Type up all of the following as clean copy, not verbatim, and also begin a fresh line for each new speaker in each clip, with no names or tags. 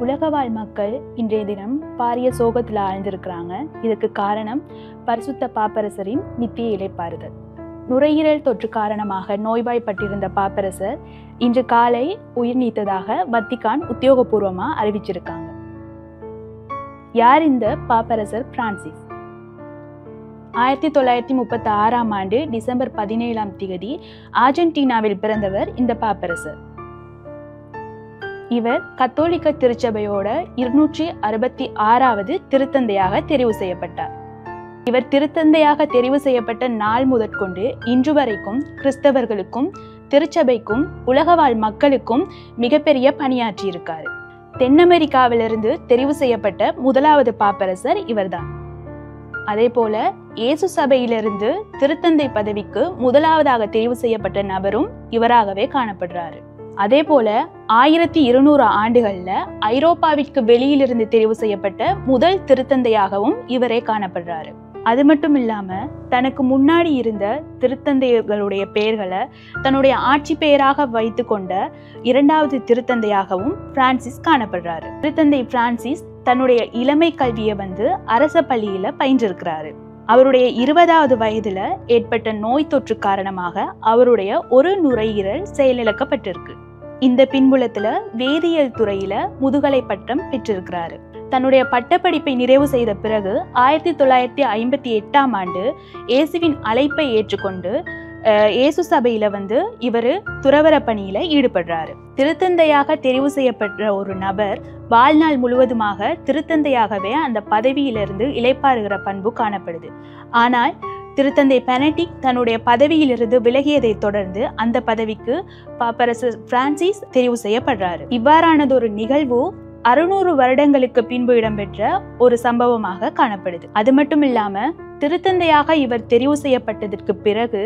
உலகவாழ் மக்கள் இன்றைய தினம் பாரிய சோகத்தில் ஆழ்ந்திருக்கிறாங்க. இதுக்கு காரணம் பரிசுத்த பாப்பரசரின் நித்திய இளைப்பாறுதல். நுரையீரல் தொற்று காரணமாக நோய்வாய்ப்பட்டிருந்த பாப்பரசர் இன்று காலை உயிர் நீத்ததாக வத்திக்கான் உத்தியோகபூர்வமாக அறிவிச்சிருக்காங்க. யார் இந்த பாப்பரசர் பிரான்சிஸ்? 1936ஆம் ஆண்டு டிசம்பர் 17ஆம் தேதி ஆர்ஜென்டினாவில் பிறந்தவர் இந்த பாப்பரசர். இவர் கத்தோலிக்க திருச்சபையோட 266வது திருத்தந்தையாக தெரிவு செய்யப்பட்டார். இவர் திருத்தந்தையாக தெரிவு செய்யப்பட்ட நாள் முதற்கொண்டு இன்று வரைக்கும் கிறிஸ்தவர்களுக்கும் திருச்சபைக்கும் உலகவாழ் மக்களுக்கும் மிகப்பெரிய பணியாற்றி இருக்காரு. தென் அமெரிக்காவிலிருந்து தெரிவு செய்யப்பட்ட முதலாவது பாப்பரசர் இவர்தான். அதே போல இயேசு சபையிலிருந்து திருத்தந்தை பதவிக்கு முதலாவதாக தெரிவு செய்யப்பட்ட நபரும் இவராகவே காணப்படுறாரு. அதே போல 1200 ஆண்டுகள்ல ஐரோப்பாவிற்கு வெளியிலிருந்து தெரிவு செய்யப்பட்ட முதல் திருத்தந்தையாகவும் இவரே காணப்படுறாரு. அது மட்டும் இல்லாம தனக்கு முன்னாடி இருந்த திருத்தந்தைகளுடைய பெயர்களை தன்னுடைய ஆட்சி பெயராக வைத்து கொண்ட 2வது திருத்தந்தையாகவும் பிரான்சிஸ் காணப்படுறாரு. திருத்தந்தை பிரான்சிஸ் தன்னுடைய இளமை கல்வியை அரச பள்ளியில பயின்றிருக்கிறாரு. அவருடைய 20வது வயதுல ஏற்பட்ட நோய் தொற்று காரணமாக அவருடைய ஒரு நுரையீரல் செயலிழக்கப்பட்டிருக்கு. இந்த பின்புலத்துல வேதியியல் துறையில முதுகலை பட்டம் பெற்றிருக்கிறாரு. தன்னுடைய பட்டப்படிப்பை நிறைவு செய்த பிறகு 1958ஆம் ஆண்டு இயேசுவின் அழைப்பை ஏற்றுக்கொண்டு இயேசு சபையில இவர் துறவர பணியில ஈடுபடுறாரு. திருத்தந்தையாக தெரிவு செய்யப்பட்ட ஒரு நபர் வாழ்நாள் முழுவதுமாக திருத்தந்தையாகவே அந்த பதவியிலிருந்து இளைப்பாறுகிற பண்பு காணப்படுது. ஆனால் திருத்தந்தை பெனடிக்ட் தன்னுடைய பதவியிலிருந்து விலகியதை தொடர்ந்து அந்த பதவிக்கு பாப்பரசர் பிரான்சிஸ் தெரிவு செய்யப்படுறாரு. இவ்வாறானது ஒரு நிகழ்வு 600 வருடங்களுக்கு பின்பு இடம்பெற்ற ஒரு சம்பவமாக காணப்படுது. அது மட்டும் இல்லாம திருத்தந்தையாக இவர் தெரிவு செய்யப்பட்டதற்கு பிறகு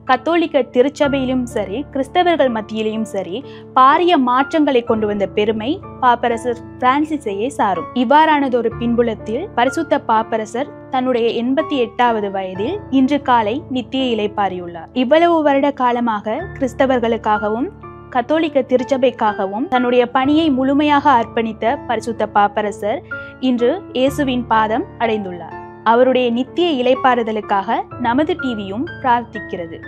கத்தோலிக்க திருச்சபையிலும் சரி கிறிஸ்தவர்கள் மத்தியிலும் சரி பாரிய மாற்றங்களை கொண்டு வந்த பெருமை பாப்பரசர் பிரான்சிஸையே சாரும். இவ்வாறானது ஒரு பின்புலத்தில் பரிசுத்த பாப்பரசர் தன்னுடைய 88வது வயதில் இன்று காலை நித்திய இளைப்பாறியுள்ளார். இவ்வளவு வருட காலமாக கிறிஸ்தவர்களுக்காகவும் கத்தோலிக்க திருச்சபைக்காகவும் தன்னுடைய பணியை முழுமையாக அர்ப்பணித்த பரிசுத்த பாப்பரசர் இன்று இயேசுவின் பாதம் அடைந்துள்ளார். அவருடைய நித்திய இளைப்பாறுதலுக்காக நமது டிவியும் பிரார்த்திக்கிறது.